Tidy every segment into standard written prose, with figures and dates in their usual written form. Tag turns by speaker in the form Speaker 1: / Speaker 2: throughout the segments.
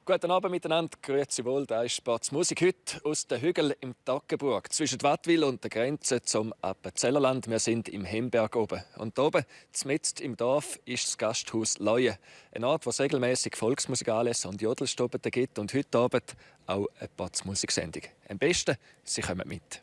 Speaker 1: Guten Abend miteinander, grüezi wohl, da ist Sportsmusik heute aus den Hügeln im Toggenburg, zwischen Wattwil und der Grenze zum Appenzellerland. Wir sind im Hemberg oben. Und oben, mitten im Dorf, ist das Gasthaus Leue. Ein Ort, wo es regelmässig Volksmusikanlässe und Jodelstuben gibt und heute Abend auch eine Sportsmusiksendung. Am besten, Sie kommen mit.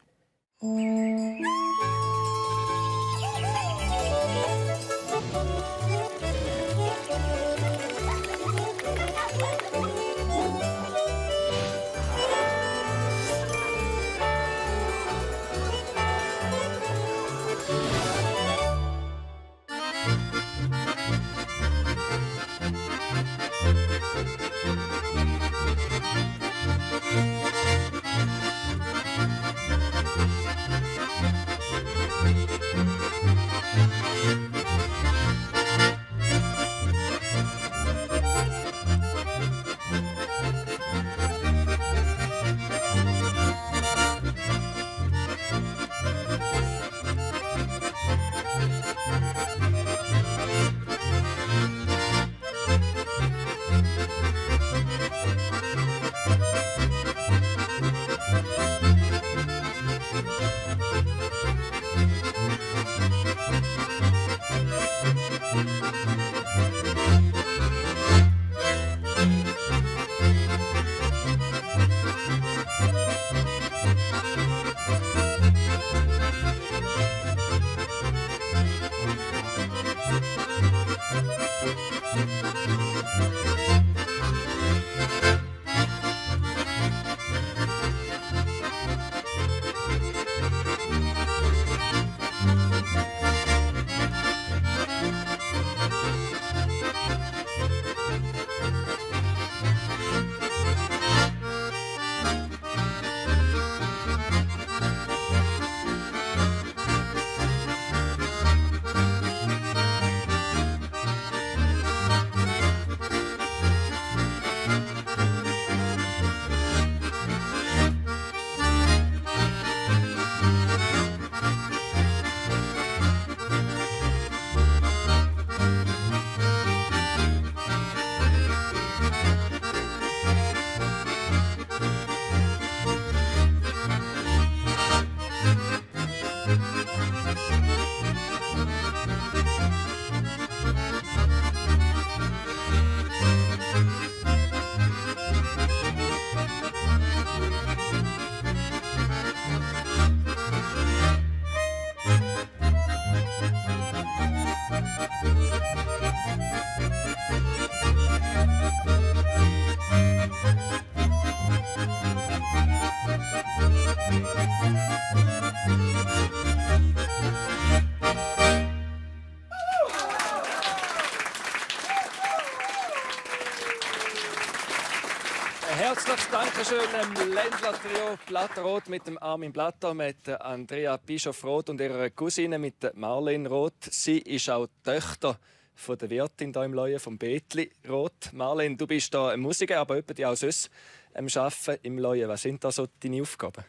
Speaker 1: Herzliches Dankeschön dem Ländler-Trio Blatterrot mit dem Armin Blatter, mit Andrea Bischof-Roth und ihrer Cousine mit Marlene Roth. Sie ist auch die Tochter von der Wirtin hier im Leue, von Betli Roth. Marlene, du bist hier Musiker, aber jemand auch sonst Arbeiten im Leue. Was sind da so deine Aufgaben?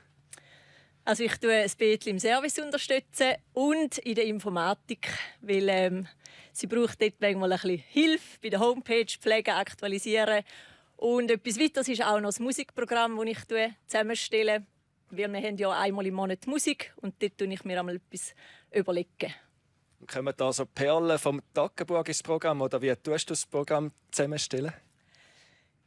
Speaker 2: Also ich unterstütze das Betli im Service und in der Informatik, weil sie braucht dort manchmal ein bisschen Hilfe bei der Homepage, pflegen, aktualisieren. Und etwas weiteres ist auch noch das Musikprogramm, das ich zusammenstelle. Wir haben ja einmal im Monat Musik und dort überlege ich mir einmal etwas überlegen.
Speaker 1: Kommen da so Perlen vom Toggenburg ins Programm oder wie tust du das Programm zusammenstellen?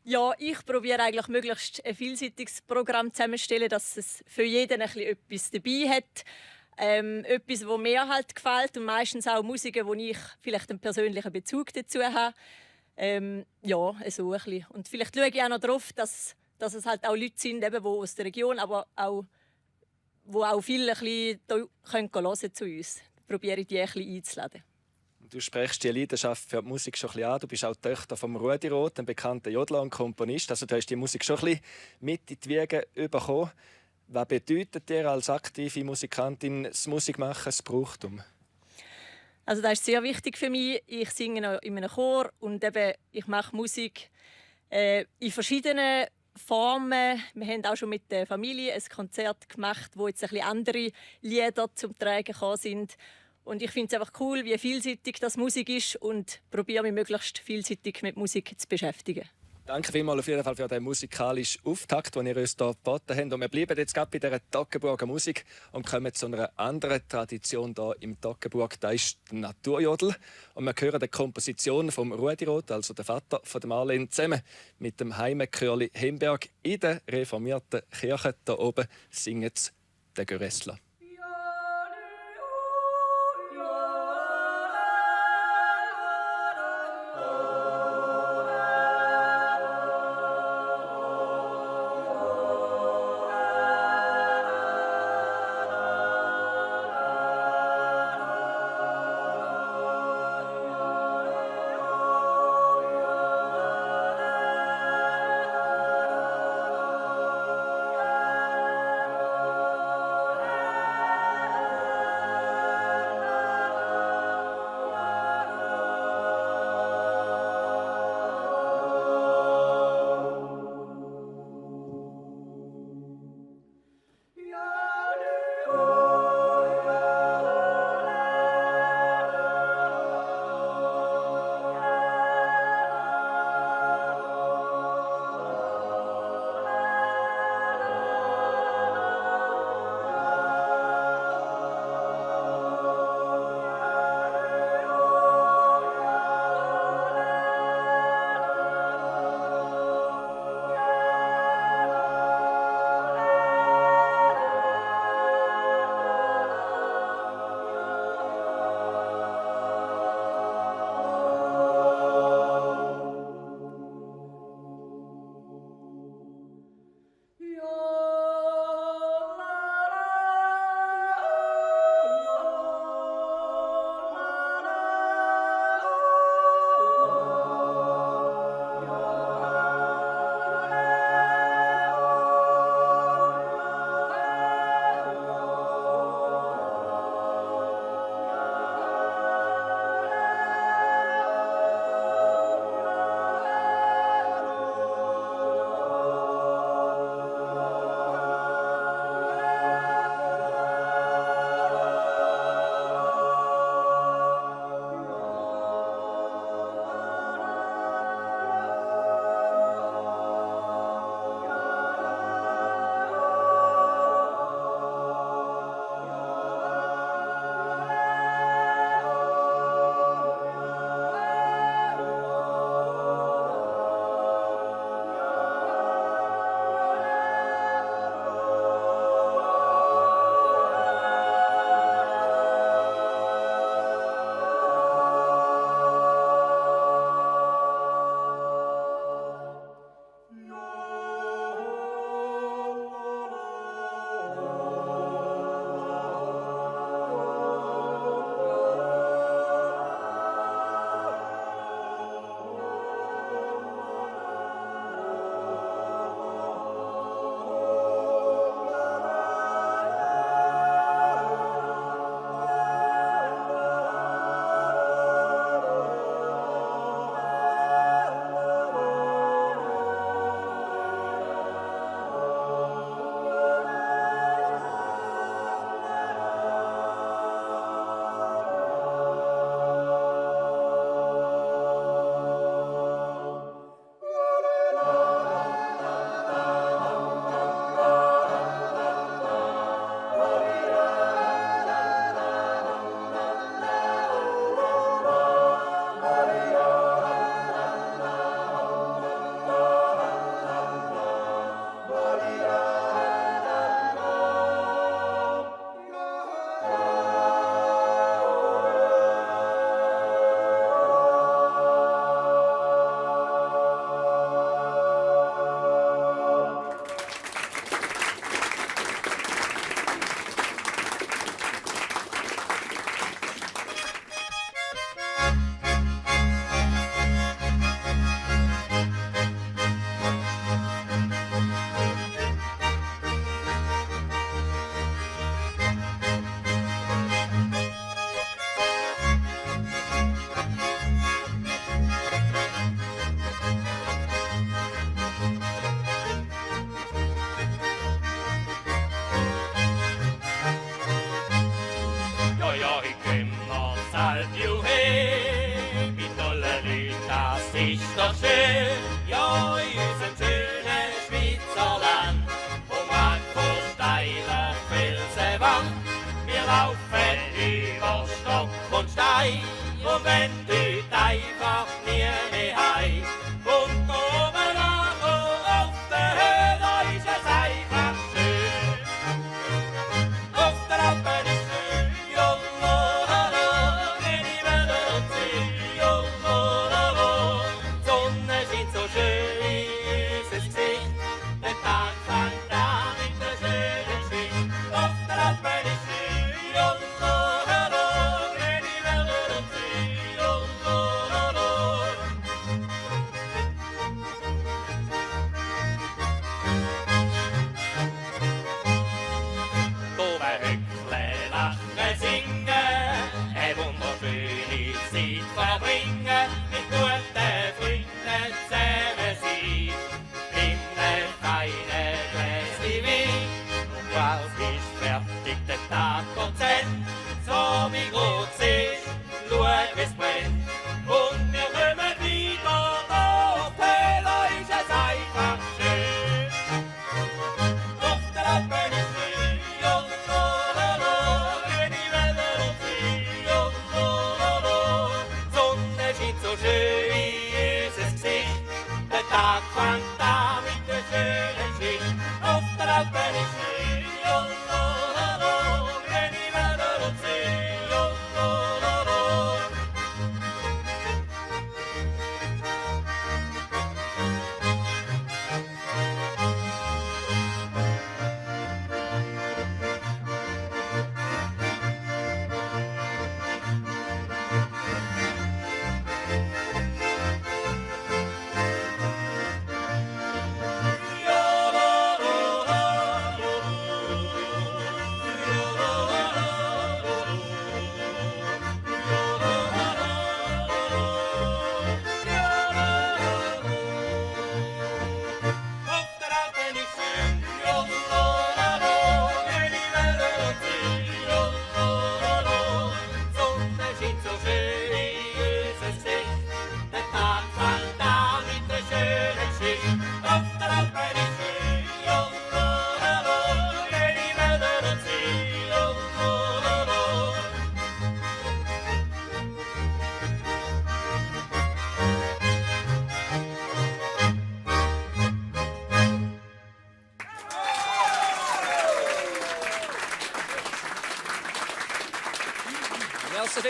Speaker 2: Ja, ich probiere eigentlich möglichst ein vielseitiges Programm zusammenzustellen, dass es für jeden ein bisschen etwas dabei hat. Etwas, das mir halt gefällt und meistens auch Musiken, wo ich vielleicht einen persönlichen Bezug dazu habe. Ja, so ein bisschen. Und vielleicht schaue ich auch noch darauf, dass es halt auch Leute sind, eben, die aus der Region, aber auch, die auch viel ein bisschen hören zu uns. Probiere ich die ein bisschen einzuladen.
Speaker 1: Du sprichst die Leidenschaft für die Musik schon ein bisschen an. Du bist auch die Tochter von Rudi Roth, einem bekannten Jodler und Komponist. Also du hast die Musik schon ein bisschen mit in die Wiege bekommen. Was bedeutet dir als aktive Musikantin das Musikmachen, das Brauchtum?
Speaker 2: Also das ist sehr wichtig für mich. Ich singe in einem Chor und eben, ich mache Musik in verschiedenen Formen. Wir haben auch schon mit der Familie ein Konzert gemacht, wo jetzt ein bisschen andere Lieder zum Tragen gekommen sind. Und ich finde es einfach cool, wie vielseitig das Musik ist und probiere mich möglichst vielseitig mit Musik zu beschäftigen.
Speaker 1: Danke vielmals auf jeden Fall für den musikalischen Auftakt, den ihr uns hier geboten habt. Und wir bleiben jetzt gerade bei dieser Toggenburger Musik und kommen zu einer anderen Tradition hier im Toggenburg. Das ist der Naturjodel. Und wir hören die Komposition von Rudi Roth, also der Vater von Marlene, zusammen mit dem Heimechörli Hemberg in der reformierten Kirche. Hier oben singen sie den Göressler.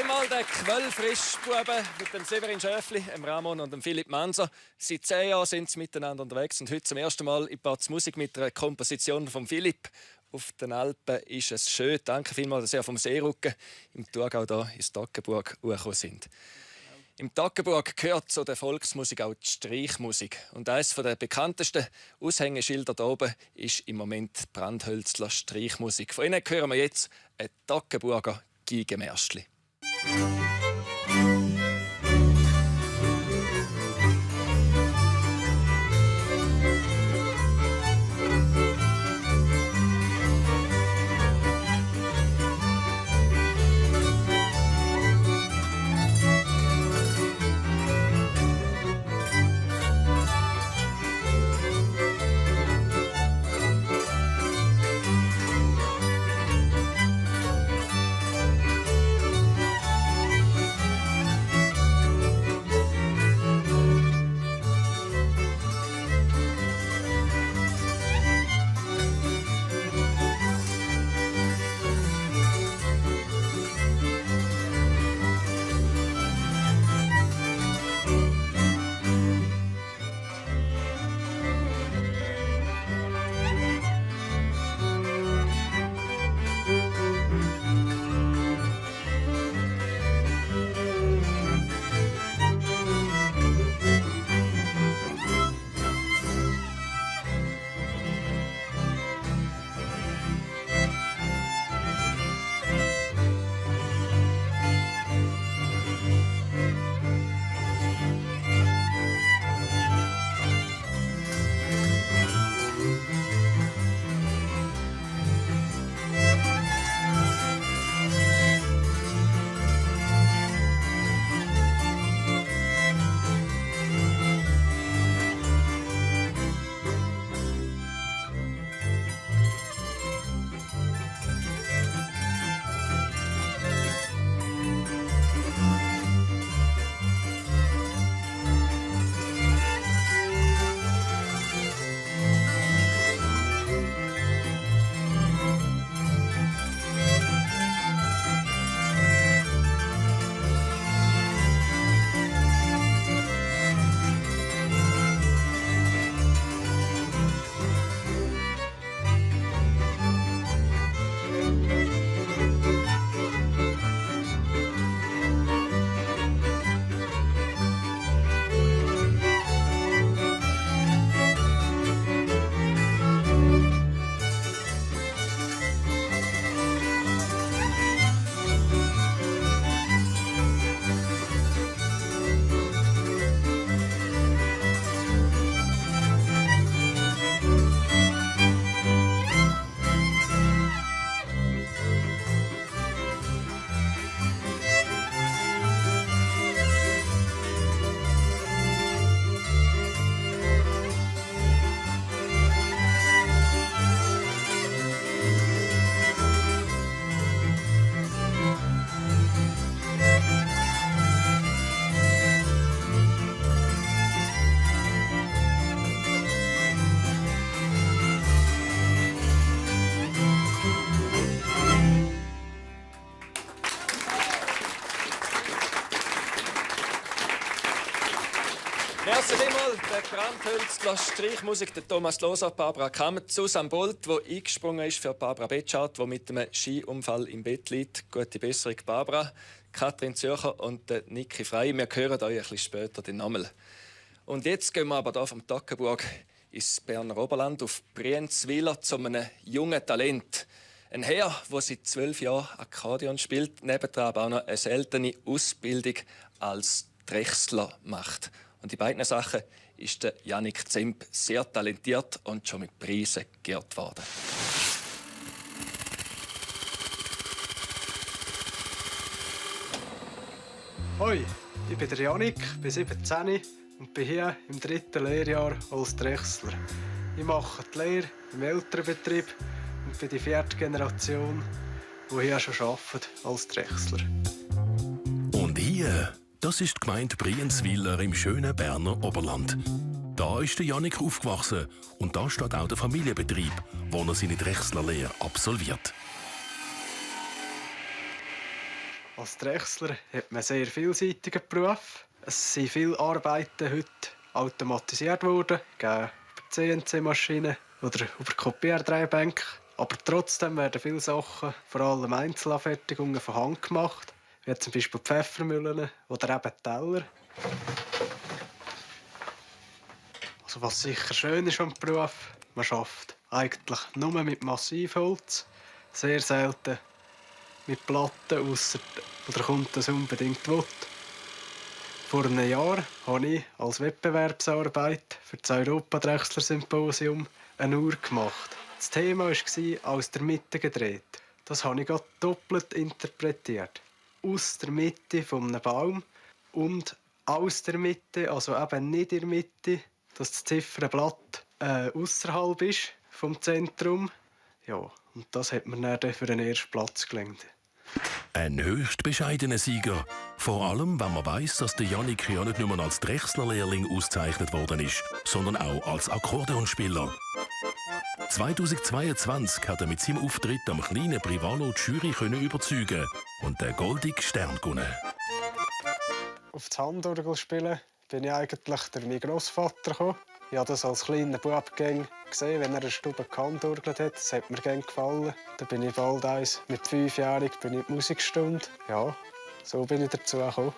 Speaker 1: einmal der Quellfrischbuben mit dem Severin Schäfli, dem Ramon und dem Philipp Manser. Seit 10 Jahren sind sie miteinander unterwegs und heute zum ersten Mal in Batz Musik mit einer Komposition von Philipp. Auf den Alpen ist es schön. Danke vielmals, dass ihr vom Seerücken im Thurgau hier ins Toggenburg gekommen sind. Im Toggenburg gehört zu der Volksmusik auch die Streichmusik. Und eines der bekanntesten Aushängeschilder hier oben ist im Moment Brandhölzler Streichmusik. Von ihnen hören wir jetzt ein Toggenburger Geigenmärschli. Merci vielmals, der Brandhölzler Streichmusik, der Thomas Loser, Barbara Kammer, Susanne Bolt, die eingesprungen ist für Barbara Betschart, die mit einem Skiunfall im Bett liegt. Gute Besserung, Barbara. Katrin Zürcher und Niki Frey. Wir hören euch ein bisschen später den Namen. Und jetzt gehen wir aber hier vom Toggenburg ins Berner Oberland auf Brienzwiler zu einem jungen Talent. Ein Herr, der seit 12 Jahren Akkordeon spielt, nebendran aber auch noch eine seltene Ausbildung als Drechsler macht. Und die beiden Sachen ist der Jannik Zemp sehr talentiert und schon mit Preisen geehrt worden.
Speaker 3: Hoi, ich bin der Jannik, bin 17 und bin hier im 3. Lehrjahr als Drechsler. Ich mache die Lehre im Elternbetrieb und bin die 4. Generation, die hier schon arbeitet als Drechsler.
Speaker 4: Und hier, das ist die Gemeinde Brienzwiler im schönen Berner Oberland. Da ist der Jannik aufgewachsen und da steht auch der Familienbetrieb, wo er seine Drechslerlehre absolviert.
Speaker 3: Als Drechsler hat man einen sehr vielseitigen Beruf. Es sind viele Arbeiten heute automatisiert worden, über CNC-Maschinen oder über Kopiertreibänke. Aber trotzdem werden viele Sachen, vor allem Einzelanfertigungen, von Hand gemacht. Wie zum Beispiel Pfeffermühlen oder eben Teller. Also was sicher schön ist am Beruf, man arbeitet eigentlich nur mit Massivholz. Sehr selten mit Platten, ausser oder kommt das unbedingt will. Vor einem Jahr habe ich als Wettbewerbsarbeit für das Europa-Drechsler-Symposium eine Uhr gemacht. Das Thema war «Aus der Mitte gedreht». Das habe ich gerade doppelt interpretiert. Aus der Mitte eines Baum und aus der Mitte, also eben nicht in der Mitte, dass das Ziffernblatt ausserhalb ist vom Zentrum. Ja, und das hat mir dann für den ersten Platz gelangt.
Speaker 4: Ein höchst bescheidener Sieger. Vor allem, wenn man weiss, dass der Jannik ja nicht nur als Drechsler-Lehrling ausgezeichnet worden ist, sondern auch als Akkordeonspieler. 2022 hat er mit seinem Auftritt am kleinen Privalo die Jury überzeugen und den goldenen Stern gewonnen.
Speaker 3: Auf das Handorgel spielen bin ich eigentlich durch meinen Grossvater gekommen. Ich habe das als kleiner Bub gesehen, wenn er eine Stube gehandorgelt hat. Das hat mir gerne gefallen. Dann bin ich bald eins. Mit 5-jährig bin ich in die Musikstunde. Ja, so bin ich dazu gekommen.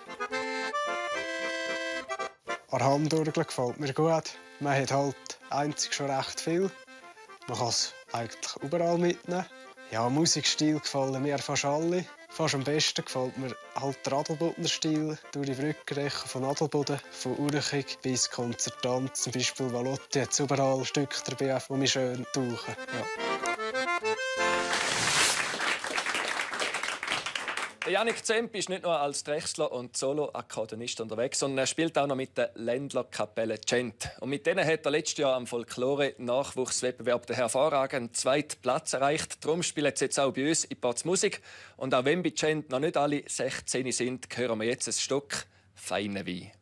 Speaker 3: An Handorgel gefällt mir gut. Man hat halt einzig schon recht viel. Man kann es eigentlich überall mitnehmen. Ja, Musikstil gefallen mir fast alle. Fast am besten gefällt mir halt der Adelbodner Stil, durch die Brückenrechen von Adelboden, von Urchig bis Konzertant, zum Beispiel Valotti, hat überall Stücke dabei, die mich schön tauchen. Ja.
Speaker 1: Jannik Zemp ist nicht nur als Drechsler und Solo-Akkordeonist unterwegs, sondern er spielt auch noch mit der Ländlerkapelle Gent. Und mit denen hat er letztes Jahr am Folklore-Nachwuchswettbewerb den hervorragenden 2. Platz erreicht. Darum spielen sie jetzt auch bei uns in Ports Musik. Und auch wenn bei Gent noch nicht alle 16 sind, hören wir jetzt ein Stück «Feine Wein».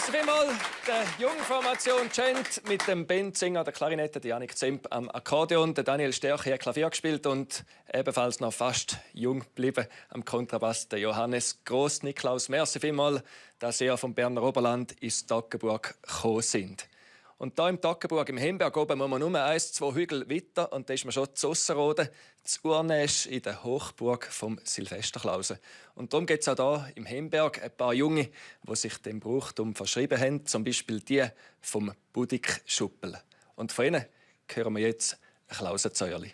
Speaker 1: Merci vielmals der jungen Formation Gent mit dem Ben Zinger, der Klarinette, der Janik Zemp am Akkordeon, der Daniel Stärke hat Klavier gespielt und ebenfalls noch fast jung geblieben am Kontrabass der Johannes Gross-Niklaus. Merci vielmals, dass ihr vom Berner Oberland ins Toggenburg gekommen sind. Und hier im Toggenburg, im Hemberg oben, muss man nur 1-2 Hügel weiter und da ist man schon zu Ossenrode, zu Urnäsch in der Hochburg vom Silvesterklausen. Und darum gibt es auch hier im Hemberg ein paar Junge, die sich dem Brauchtum verschrieben haben, zum Beispiel die vom Budik Schuppel. Und von ihnen hören wir jetzt ein Klausenzäuerli.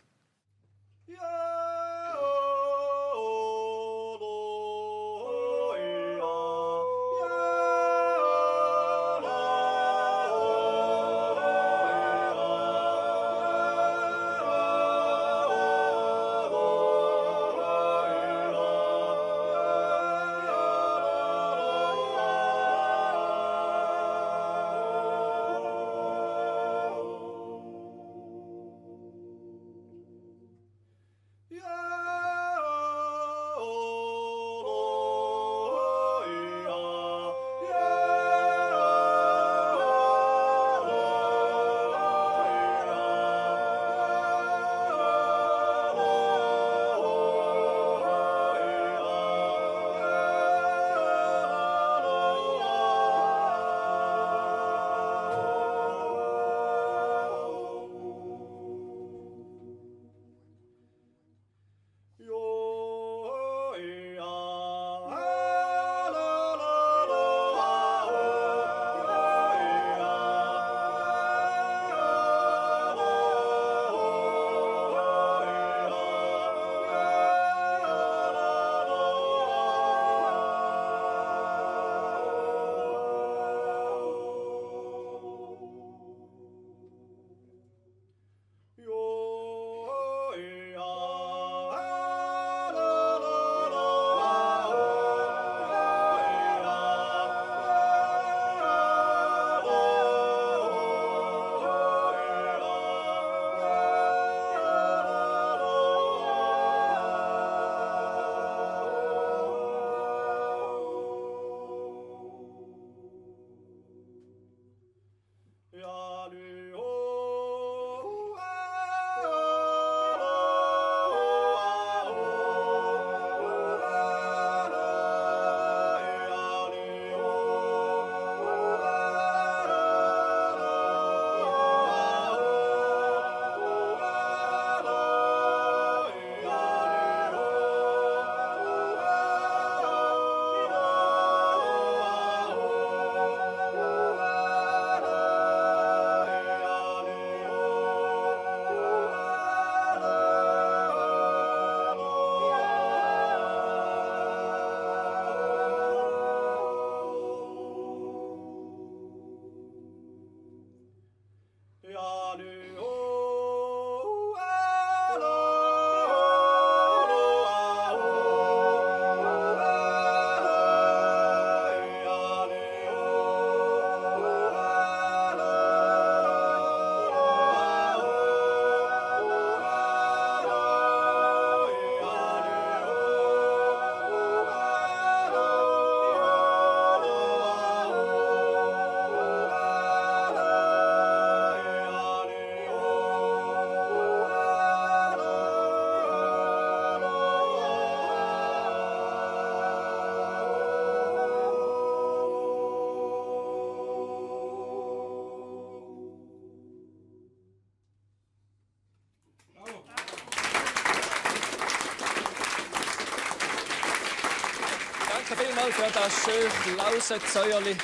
Speaker 1: Danke vielmals für das schöne Klausenzäuerli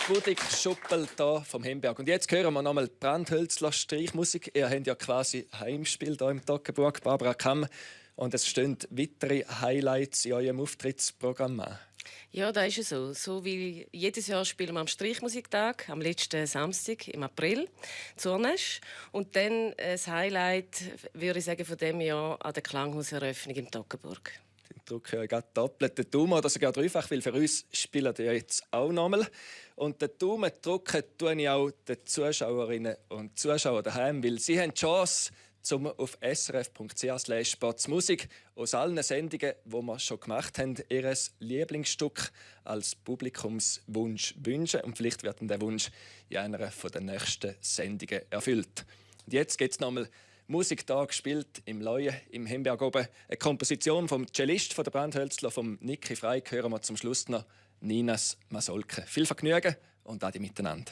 Speaker 1: Budik Schuppel hier vom Hemberg. Und jetzt hören wir nochmal Brandhölzler Streichmusik. Ihr habt ja quasi Heimspiel hier im Toggenburg, Barbara Kamm. Und es stehen weitere Highlights in eurem Auftrittsprogramm an. Ja,
Speaker 5: da ist es so. So wie jedes Jahr spielen wir am Streichmusiktag, am letzten Samstag im April, zu Urnäsch. Und dann das Highlight, würde ich sagen, von diesem Jahr an der Klanghauseröffnung im Toggenburg.
Speaker 1: Ich drücke ja doppelt den Daumen oder sogar dreifach, weil für uns spielen die jetzt auch nochmal. Und den Daumen drücken tue ich auch den Zuschauerinnen und Zuschauern daheim, weil sie haben die Chance, zum auf srf.ch/sportsmusik aus allen Sendungen, die wir schon gemacht haben, ihr Lieblingsstück als Publikumswunsch wünschen. Und vielleicht wird der Wunsch in einer der nächsten Sendungen erfüllt. Und jetzt geht es nochmal Musik da gespielt im Leuen, im Hemberg oben. Eine Komposition vom Cellist von der Brandhölzler, vom Niki Frey. Hören wir zum Schluss noch Ninas Masolke. Viel Vergnügen und ade miteinander.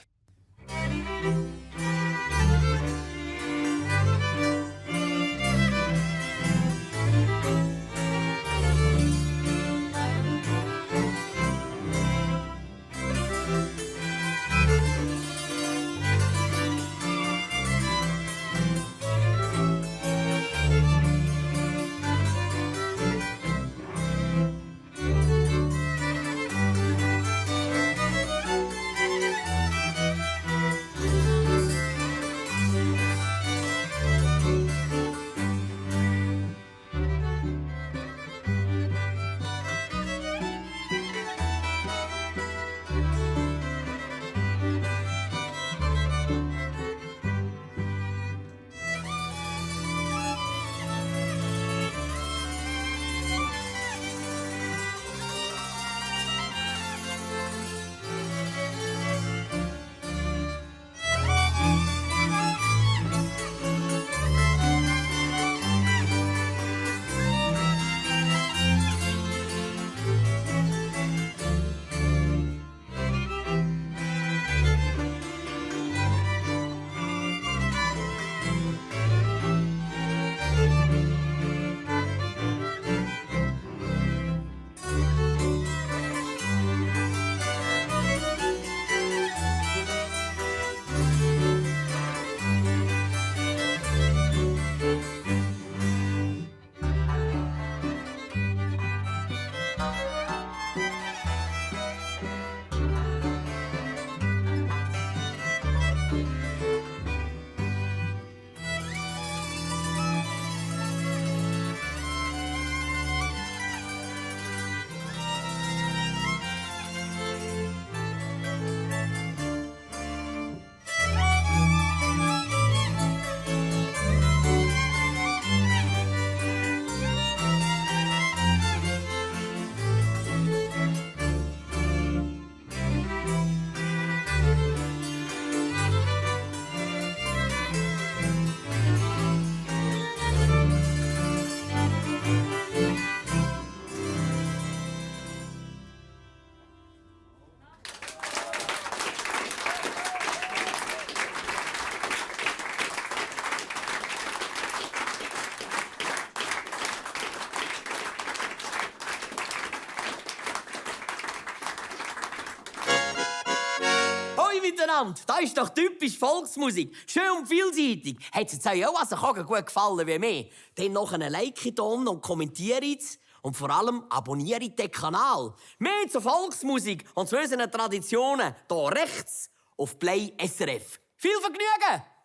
Speaker 6: miteinander. Das ist doch typisch Volksmusik. Schön und vielseitig. Hat es euch auch also gut gefallen wie mir? Dann noch einen Like und kommentiert und vor allem abonniert den Kanal. Mehr zur Volksmusik und zu unseren Traditionen hier rechts auf Play SRF. Viel Vergnügen!